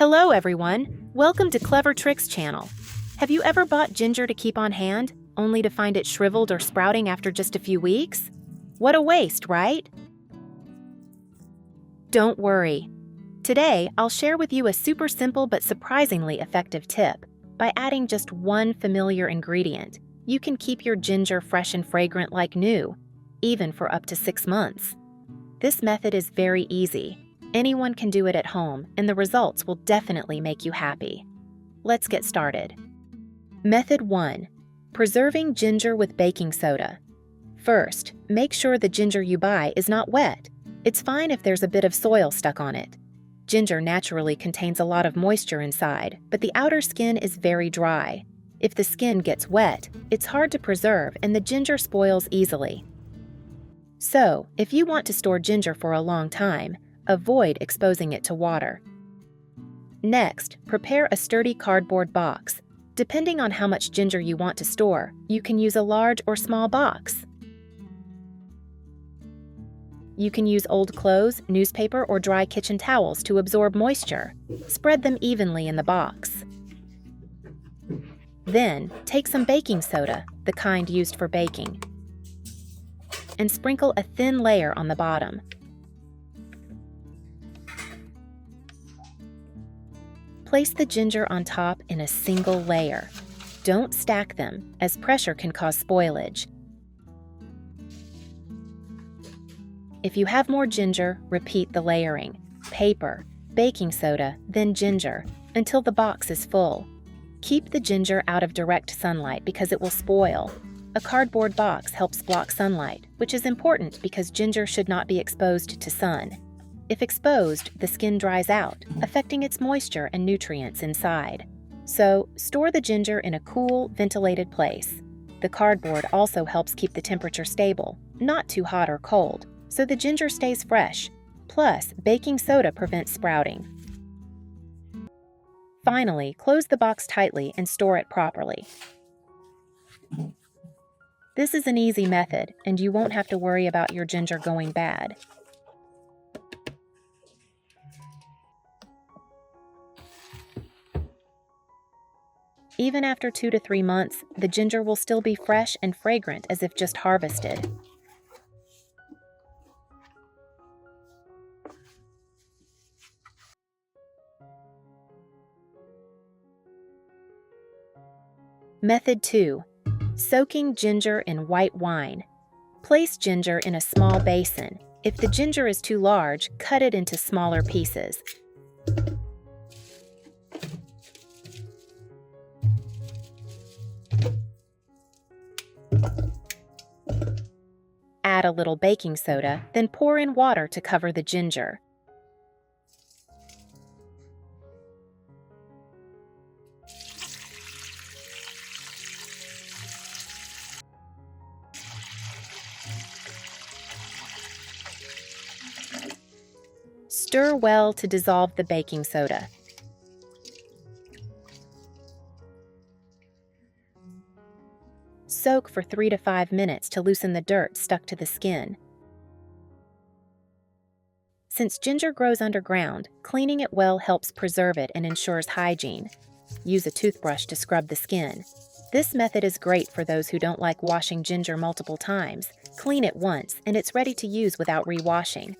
Hello everyone, welcome to Clever Tricks channel. Have you ever bought ginger to keep on hand, only to find it shriveled or sprouting after just a few weeks? What a waste, right? Don't worry. Today, I'll share with you a super simple but surprisingly effective tip. By adding just one familiar ingredient, you can keep your ginger fresh and fragrant like new, even for up to 6 months. This method is very easy. Anyone can do it at home, and the results will definitely make you happy. Let's get started. Method 1. Preserving ginger with baking soda. First, make sure the ginger you buy is not wet. It's fine if there's a bit of soil stuck on it. Ginger naturally contains a lot of moisture inside, but the outer skin is very dry. If the skin gets wet, it's hard to preserve and the ginger spoils easily. So, if you want to store ginger for a long time, avoid exposing it to water. Next, prepare a sturdy cardboard box. Depending on how much ginger you want to store, you can use a large or small box. You can use old clothes, newspaper, or dry kitchen towels to absorb moisture. Spread them evenly in the box. Then, take some baking soda, the kind used for baking, and sprinkle a thin layer on the bottom. Place the ginger on top in a single layer. Don't stack them, as pressure can cause spoilage. If you have more ginger, repeat the layering. Paper, baking soda, then ginger, until the box is full. Keep the ginger out of direct sunlight because it will spoil. A cardboard box helps block sunlight, which is important because ginger should not be exposed to sun. If exposed, the skin dries out, affecting its moisture and nutrients inside. So, store the ginger in a cool, ventilated place. The cardboard also helps keep the temperature stable, not too hot or cold, so the ginger stays fresh. Plus, baking soda prevents sprouting. Finally, close the box tightly and store it properly. This is an easy method, and you won't have to worry about your ginger going bad. Even after 2 to 3 months, the ginger will still be fresh and fragrant as if just harvested. Method 2. Soaking ginger in white wine. Place ginger in a small basin. If the ginger is too large, cut it into smaller pieces. Add a little baking soda, then pour in water to cover the ginger. Stir well to dissolve the baking soda. Soak for 3 to 5 minutes to loosen the dirt stuck to the skin. Since ginger grows underground, cleaning it well helps preserve it and ensures hygiene. Use a toothbrush to scrub the skin. This method is great for those who don't like washing ginger multiple times. Clean it once, and it's ready to use without re-washing.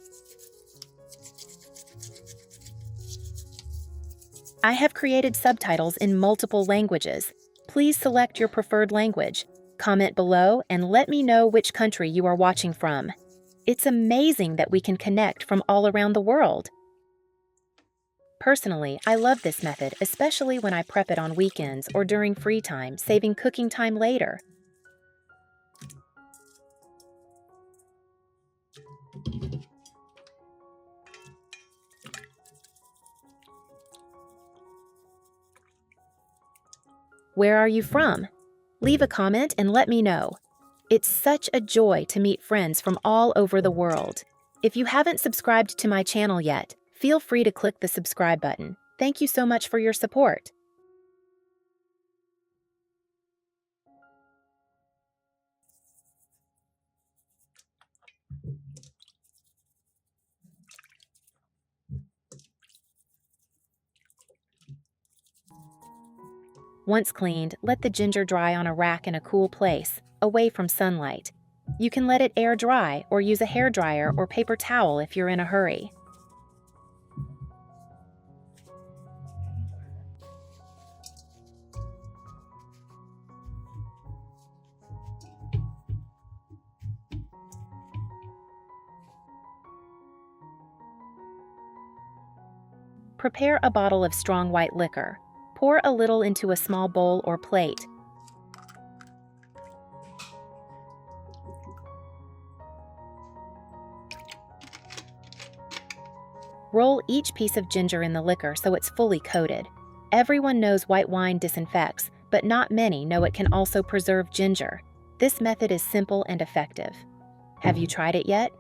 I have created subtitles in multiple languages. Please select your preferred language. Comment below and let me know which country you are watching from. It's amazing that we can connect from all around the world. Personally, I love this method, especially when I prep it on weekends or during free time, saving cooking time later. Where are you from? Leave a comment and let me know. It's such a joy to meet friends from all over the world. If you haven't subscribed to my channel yet, feel free to click the subscribe button. Thank you so much for your support. Once cleaned, let the ginger dry on a rack in a cool place, away from sunlight. You can let it air dry or use a hairdryer or paper towel if you're in a hurry. Prepare a bottle of strong white liquor. Pour a little into a small bowl or plate. Roll each piece of ginger in the liquor so it's fully coated. Everyone knows white wine disinfects, but not many know it can also preserve ginger. This method is simple and effective. Have you tried it yet?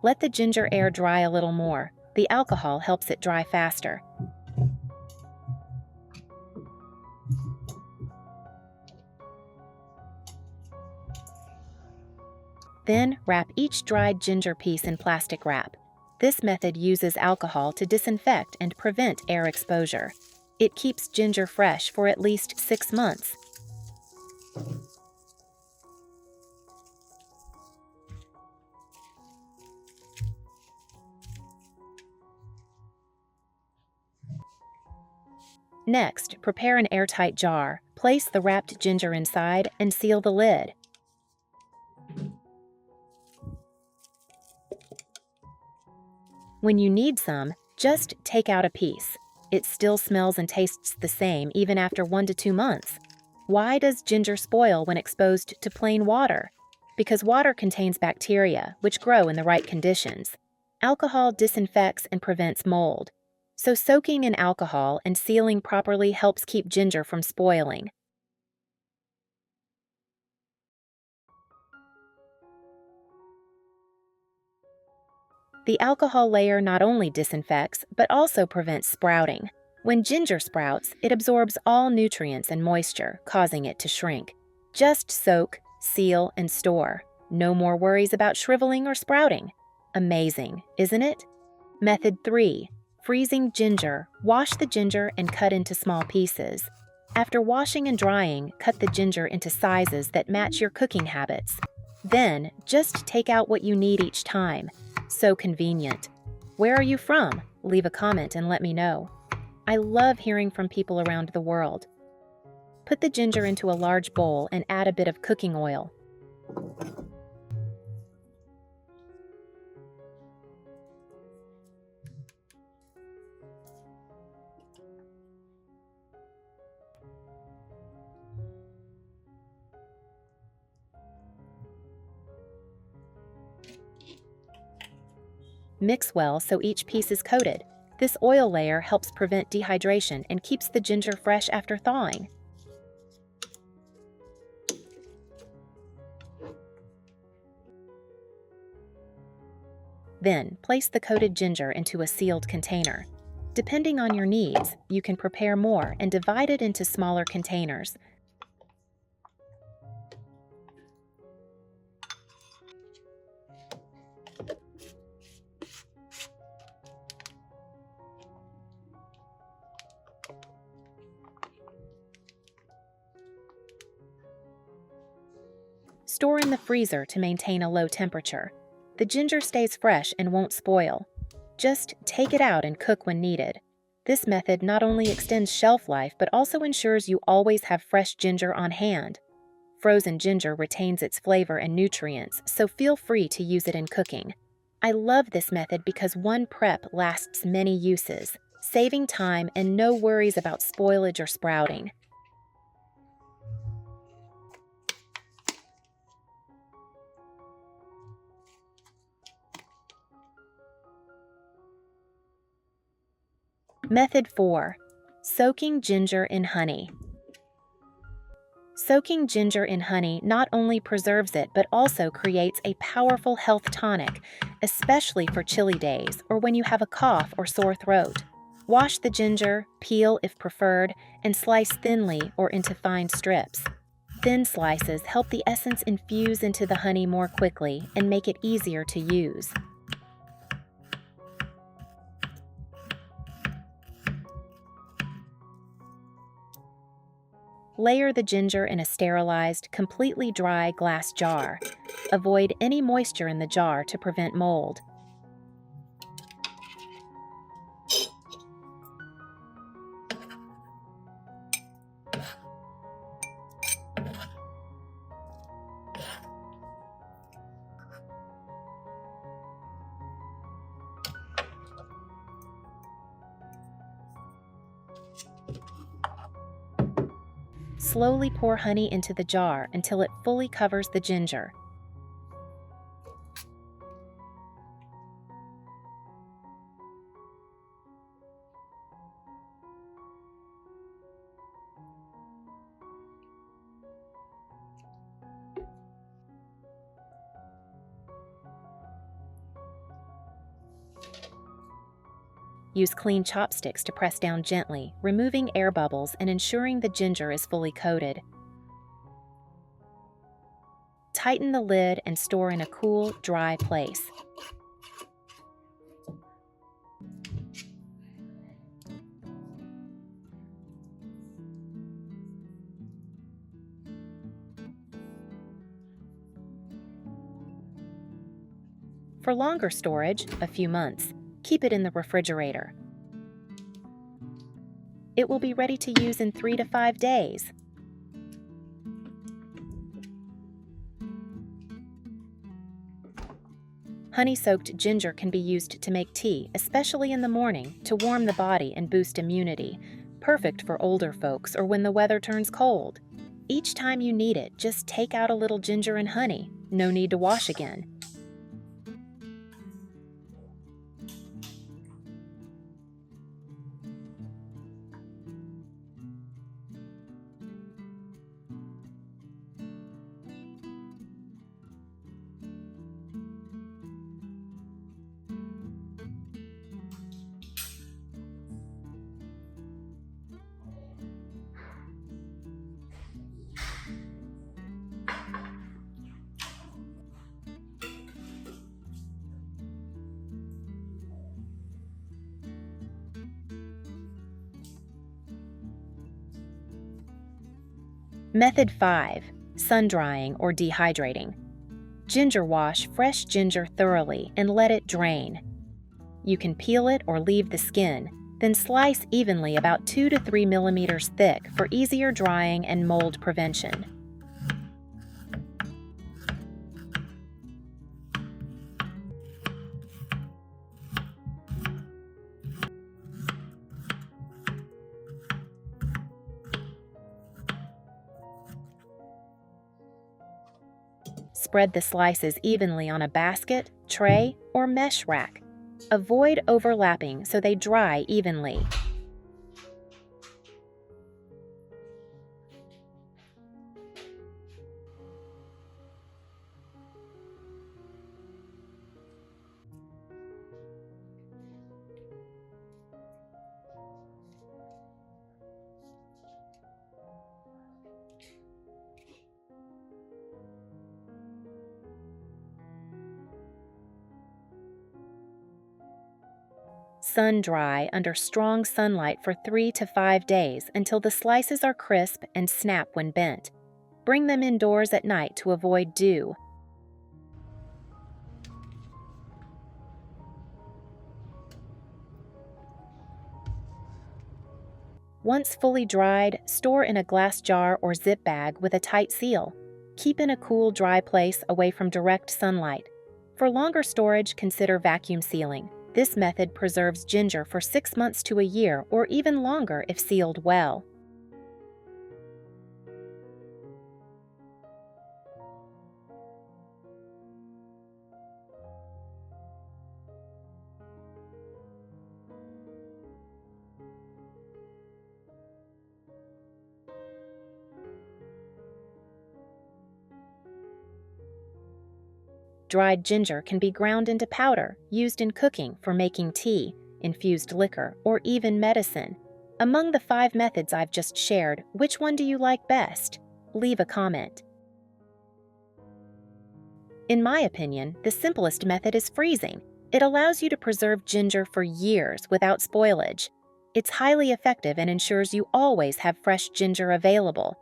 Let the ginger air dry a little more. The alcohol helps it dry faster. Then wrap each dried ginger piece in plastic wrap. This method uses alcohol to disinfect and prevent air exposure. It keeps ginger fresh for at least 6 months. Next, prepare an airtight jar. Place the wrapped ginger inside and seal the lid. When you need some, just take out a piece. It still smells and tastes the same even after 1 to 2 months. Why does ginger spoil when exposed to plain water? Because water contains bacteria, which grow in the right conditions. Alcohol disinfects and prevents mold. So soaking in alcohol and sealing properly helps keep ginger from spoiling. The alcohol layer not only disinfects, but also prevents sprouting. When ginger sprouts, it absorbs all nutrients and moisture, causing it to shrink. Just soak, seal, and store. No more worries about shriveling or sprouting. Amazing, isn't it? Method 3. Freezing ginger. Wash the ginger and cut into small pieces. After washing and drying, cut the ginger into sizes that match your cooking habits. Then, just take out what you need each time. So convenient. Where are you from? Leave a comment and let me know. I love hearing from people around the world. Put the ginger into a large bowl and add a bit of cooking oil. Mix well so each piece is coated. This oil layer helps prevent dehydration and keeps the ginger fresh after thawing. Then, place the coated ginger into a sealed container. Depending on your needs, you can prepare more and divide it into smaller containers. Store in the freezer to maintain a low temperature. The ginger stays fresh and won't spoil. Just take it out and cook when needed. This method not only extends shelf life but also ensures you always have fresh ginger on hand. Frozen ginger retains its flavor and nutrients, so feel free to use it in cooking. I love this method because one prep lasts many uses, saving time and no worries about spoilage or sprouting. Method 4. Soaking ginger in honey. Soaking ginger in honey not only preserves it but also creates a powerful health tonic, especially for chilly days or when you have a cough or sore throat. Wash the ginger, peel if preferred, and slice thinly or into fine strips. Thin slices help the essence infuse into the honey more quickly and make it easier to use. Layer the ginger in a sterilized, completely dry glass jar. Avoid any moisture in the jar to prevent mold. Slowly pour honey into the jar until it fully covers the ginger. Use clean chopsticks to press down gently, removing air bubbles and ensuring the ginger is fully coated. Tighten the lid and store in a cool, dry place. For longer storage, a few months, keep it in the refrigerator. It will be ready to use in 3 to 5 days. Honey-soaked ginger can be used to make tea, especially in the morning, to warm the body and boost immunity. Perfect for older folks or when the weather turns cold. Each time you need it, just take out a little ginger and honey. No need to wash again. Method 5. Sun-drying or dehydrating. Ginger wash fresh ginger thoroughly and let it drain. You can peel it or leave the skin, then slice evenly about 2 to 3 millimeters thick for easier drying and mold prevention. Spread the slices evenly on a basket, tray, or mesh rack. Avoid overlapping so they dry evenly. Sun-dry under strong sunlight for 3 to 5 days until the slices are crisp and snap when bent. Bring them indoors at night to avoid dew. Once fully dried, store in a glass jar or zip bag with a tight seal. Keep in a cool, dry place away from direct sunlight. For longer storage, consider vacuum sealing. This method preserves ginger for 6 months to a year or even longer if sealed well. Dried ginger can be ground into powder, used in cooking for making tea, infused liquor, or even medicine. Among the 5 methods I've just shared, which one do you like best? leave a comment. In my opinion, the simplest method is freezing. It allows you to preserve ginger for years without spoilage. It's highly effective and ensures you always have fresh ginger available.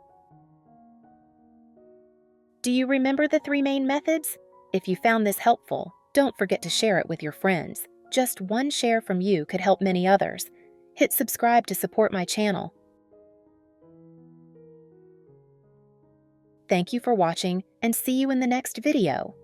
Do you remember the 3 main methods? If you found this helpful, don't forget to share it with your friends. Just one share from you could help many others. Hit subscribe to support my channel. Thank you for watching, and see you in the next video.